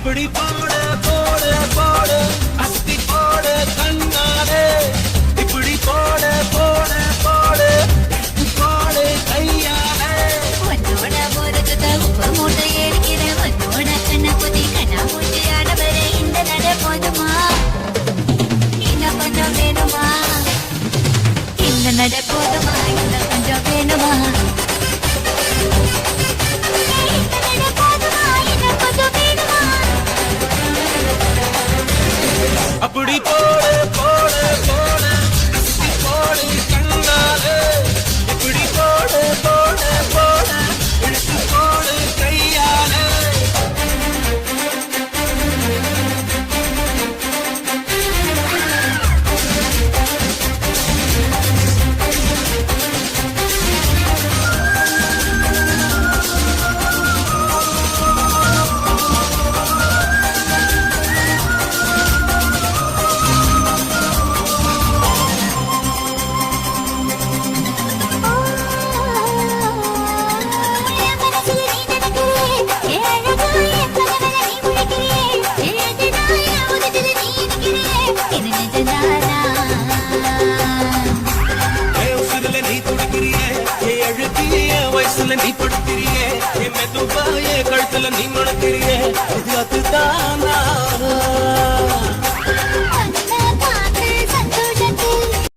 அப்படி போடு போடு போடு அஸ்தி போடு கண்ணாலே இப்படி போடு போடு போடு போடு கையாலே உன்னோட போறதுக்கு உப்பு மூட்டை ஏறிக்கிறேன் உன்னோட கண்ண புதி கண்ணா மூச்சு ஆட வர இந்த நட போதுமா இன்னும் கொஞ்சம் வேணுமா இந்த நட போதுமா இன்னும் கொஞ்சம் வேணுமா இந்த நட போதுமா இன்னும் கொஞ்சம் வேணுமா அப்படி போடு போடு போடு அஸ்தி போடு கண்ணாலே இப்படி போடு போடு போடு இழுத்து போடு கையாலே என் மனசுல நீ நினைக்கிறே ஏழகா என் கனவுல நீ முழிக்கிறே ஏழுனா என் உதட்டுல நீ நிக்கிறே இது நிஜம்தானா என் உசுருல நீ துடிக்கிறியே என் அழுத்தி என் வயசுல நீ படுத்திரியே என் மெதுவா என் கழுத்துல நீ மணக்கிறியே இது அது